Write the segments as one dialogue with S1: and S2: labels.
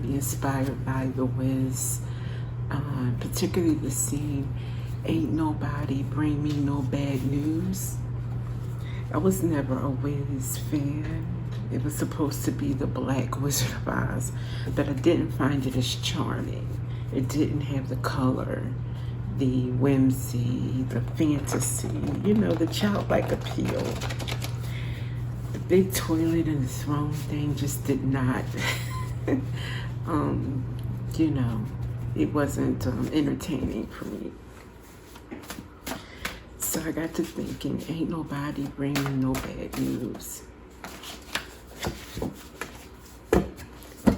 S1: be inspired by The Wiz, particularly the scene, "Ain't nobody bring me no bad news." I was never a Wiz fan. It was supposed to be the Black Wizard of Oz, but I didn't find it as charming. It didn't have the color, the whimsy, the fantasy, the childlike appeal. The big toilet and the throne thing just did not, it wasn't entertaining for me. So I got to thinking, ain't nobody bringing no bad news.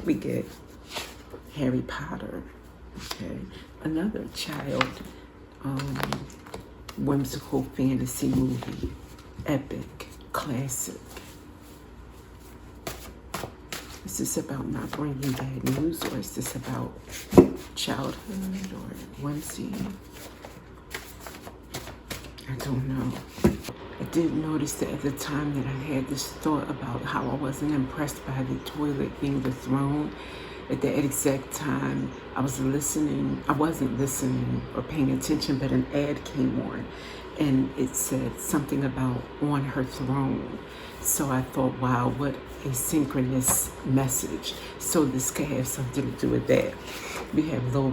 S1: We get Harry Potter, okay? Another child whimsical fantasy movie, epic, classic. Is this about not bringing bad news, or is this about childhood or whimsy? I don't know. I did notice that at the time that I had this thought about how I wasn't impressed by the toilet being the throne. At the exact time I wasn't listening or paying attention, but an ad came on and it said something about on her throne. So I thought, wow, what a synchronous message. So this could have something to do with that. We have low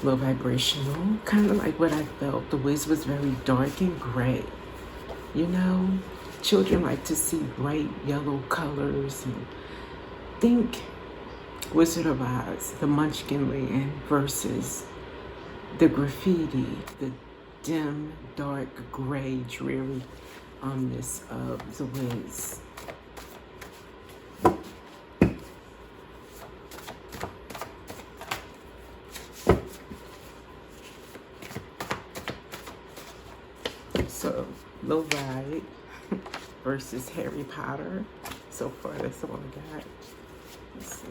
S1: vibrational, kind of like what I felt. The Wiz was very dark and gray. Children like to see bright yellow colors, and think Wizard of Oz, the Munchkin Land versus the graffiti, the dim, dark, gray, dreary ominous of the Wiz. So, low vibe versus Harry Potter. So far, that's all I got. Let's see.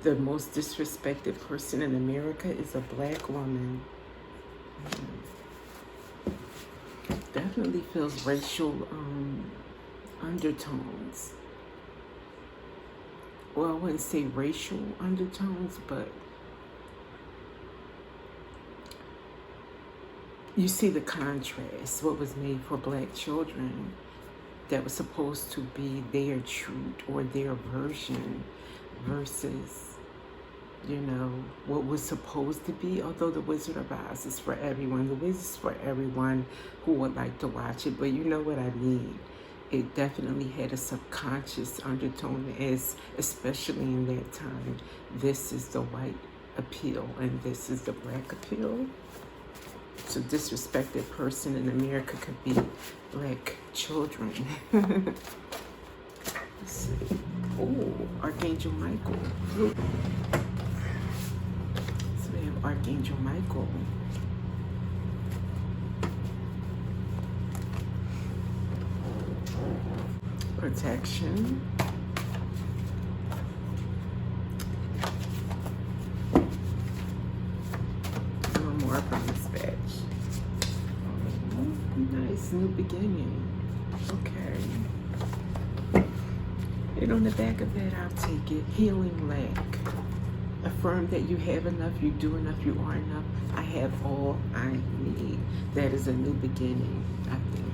S1: The most disrespected person in America is a Black woman. Definitely feels racial undertones. Well, I wouldn't say racial undertones, but you see the contrast, what was made for Black children that was supposed to be their truth or their version versus, what was supposed to be. Although The Wizard of Oz is for everyone. The Wiz is for everyone who would like to watch it, but you know what I mean. It definitely had a subconscious undertone, especially in that time. This is the white appeal and this is the Black appeal. So disrespected person in America could be Black children. Let's see. Oh, Archangel Michael. Ooh. So we have Archangel Michael. Protection. More from this batch. Nice new beginning. Okay. And on the back of that, I'll take it. Healing lack. Affirm that you have enough, you do enough, you are enough. I have all I need. That is a new beginning, I think.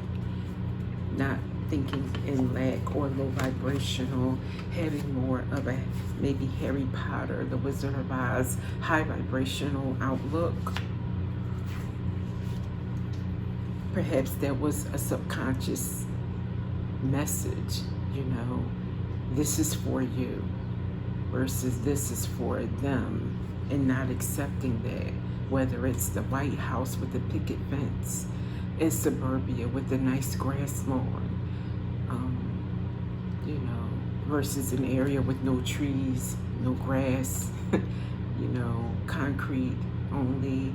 S1: Not thinking in lack or low vibrational, having more of a maybe Harry Potter, the Wizard of Oz, high vibrational outlook. Perhaps there was a subconscious message, this is for you versus this is for them, and not accepting that, whether it's the White House with the picket fence in suburbia with the nice grass lawn, versus an area with no trees, no grass, concrete only.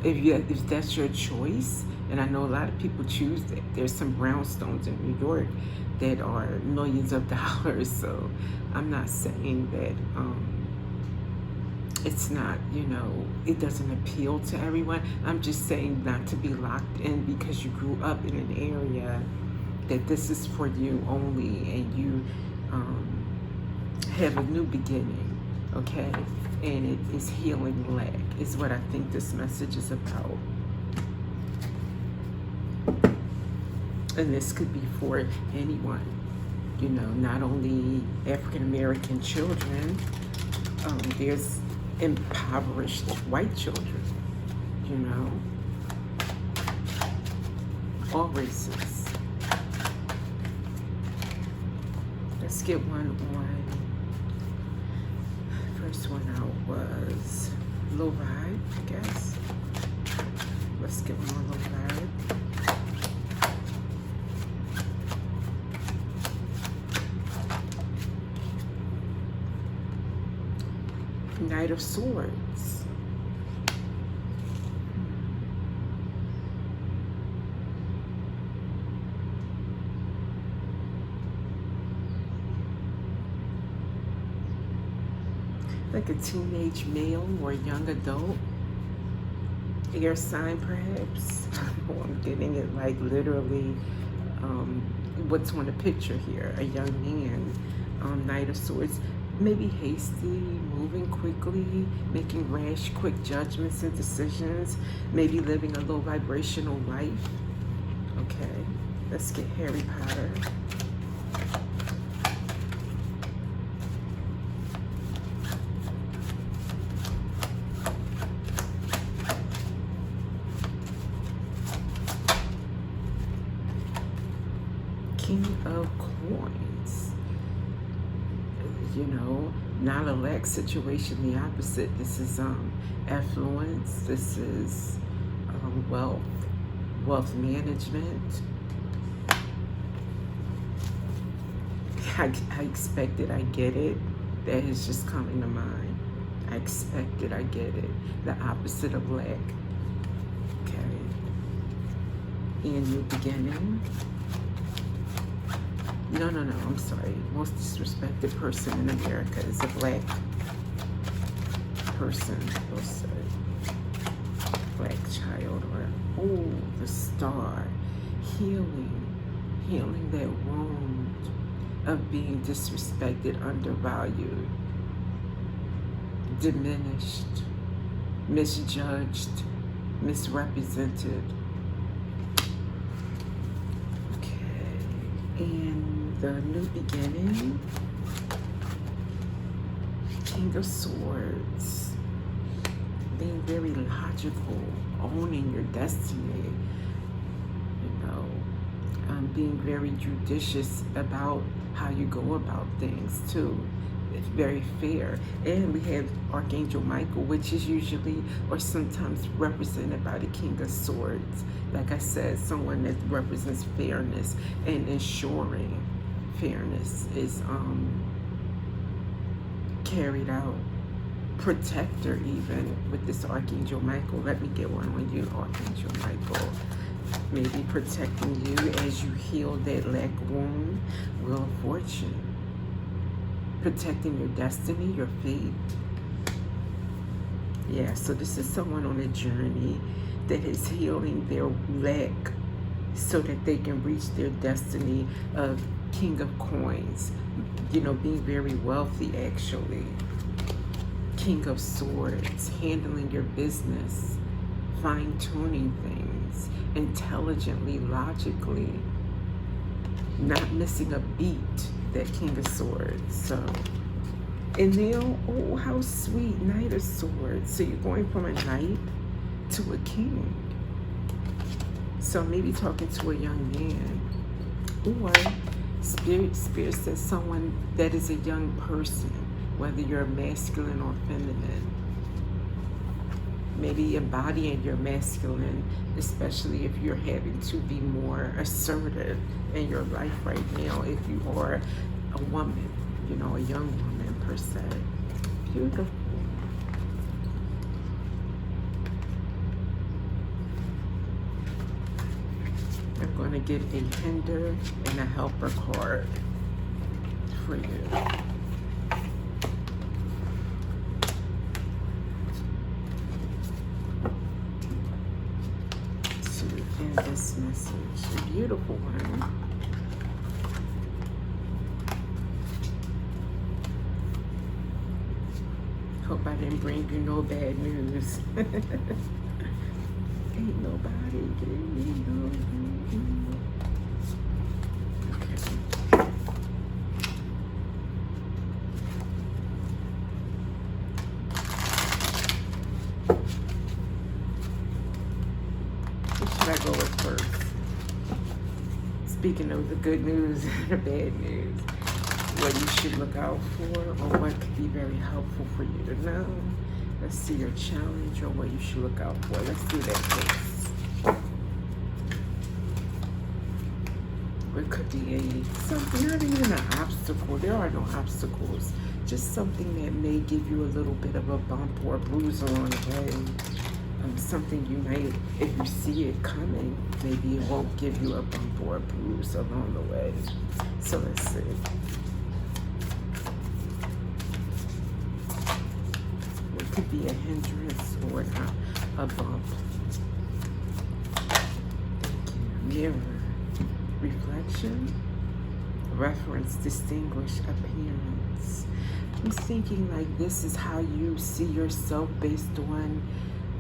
S1: If that's your choice, and I know a lot of people choose that. There's some brownstones in New York that are millions of dollars, so I'm not saying that it's not, it doesn't appeal to everyone. I'm just saying not to be locked in because you grew up in an area that this is for you only, and you have a new beginning, okay? And it is healing lack, is what I think this message is about. And this could be for anyone, you know, not only African American children. There's impoverished white children, you know, all races. Let's get one on. First one out was low vibe, I guess. Let's get one on low vibe. Knight of Swords. Like a teenage male or young adult. Air sign, perhaps. I'm getting it like literally what's on the picture here. A young man, Knight of Swords. Maybe hasty, moving quickly, making rash, quick judgments and decisions, maybe living a low vibrational life. Okay, let's get Harry Potter. King of Coins. You know, not a lack situation, the opposite. This is affluence. This is wealth management. I expect it, I get it. That is just coming to mind. I expect it, I get it. The opposite of lack. Okay. And new beginning. No, I'm sorry. Most disrespected person in America is a black person. We'll say black child, or the star. Healing that wound of being disrespected, undervalued, diminished, misjudged, misrepresented. Okay, and the new beginning, King of Swords, being very logical, owning your destiny, you know, being very judicious about how you go about things too. It's very fair. And we have Archangel Michael, which is usually or sometimes represented by the King of Swords. Like I said, someone that represents fairness and ensuring fairness is carried out. Protector, even with this Archangel Michael. Let me get one on you, Archangel Michael. Maybe protecting you as you heal that lack wound. Wheel of Fortune. Protecting your destiny, your fate. Yeah, so this is someone on a journey that is healing their lack so that they can reach their destiny of King of Coins. You know, being very wealthy, actually. King of Swords, handling your business, fine-tuning things, intelligently, logically, not missing a beat, that King of Swords. So, and now, oh, how sweet, Knight of Swords. So you're going from a knight to a king. So maybe talking to a young man, or Spirit says someone that is a young person, whether you're masculine or feminine. Maybe embodying your masculine, especially if you're having to be more assertive in your life right now, if you are a woman, you know, a young woman per se. Beautiful. I'm going to get a hinder and a helper card for you. To end this message, a beautiful one. hope I didn't bring you no bad news. Ain't nobody giving me no news. Okay. What should I go with first? Speaking of the good news and the bad news, what you should look out for or what could be very helpful for you to know. Let's see your challenge or what you should look out for. Let's do that first. It could be something, not even an obstacle. There are no obstacles. Just something that may give you a little bit of a bump or a bruise along the way. Something you might, if you see it coming, maybe it won't give you a bump or a bruise along the way. So let's see. It could be a hindrance or a bump. Thank you. Mirror. Reflection. Reference. Distinguish. Appearance. I'm thinking like this is how you see yourself based on,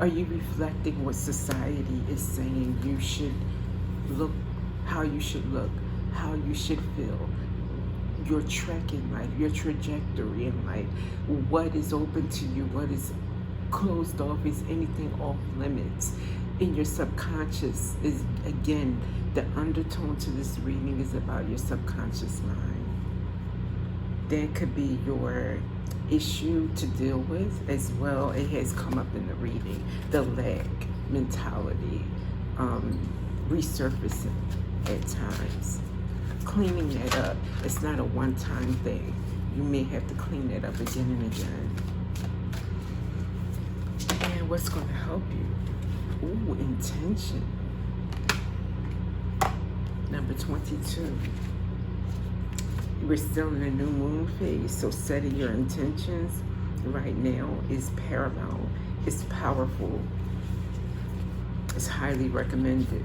S1: are you reflecting what society is saying you should look, how you should look, how you should feel, your trek in life, your trajectory in life, what is open to you, what is closed off, is anything off limits in your subconscious? Is, again, the undertone to this reading is about your subconscious mind. That could be your issue to deal with as well. It has come up in the reading, the lack mentality resurfacing at times, cleaning that up. It's not a one-time thing. You may have to clean that up again and again. And what's going to help you? Ooh, intention. Number 22. We're still in a new moon phase, so setting your intentions right now is paramount. It's powerful. It's highly recommended.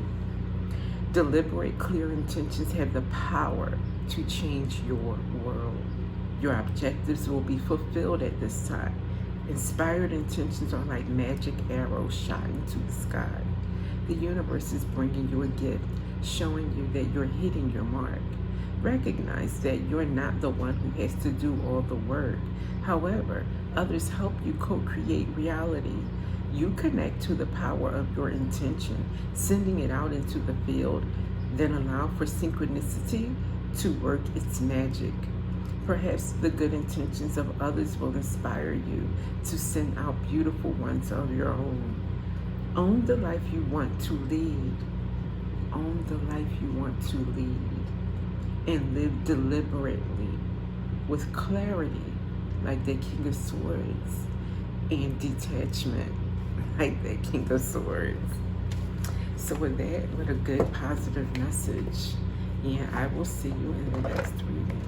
S1: Deliberate, clear intentions have the power to change your world. Your objectives will be fulfilled at this time. Inspired intentions are like magic arrows shot into the sky. The universe is bringing you a gift, showing you that you're hitting your mark. Recognize that you're not the one who has to do all the work. However, others help you co-create reality. You connect to the power of your intention, sending it out into the field, then allow for synchronicity to work its magic. Perhaps the good intentions of others will inspire you to send out beautiful ones of your own. Own the life you want to lead. Own the life you want to lead. And live deliberately, with clarity, like the King of Swords, and detachment, like the King of Swords. So with that, with a good positive message, and I will see you in the next reading.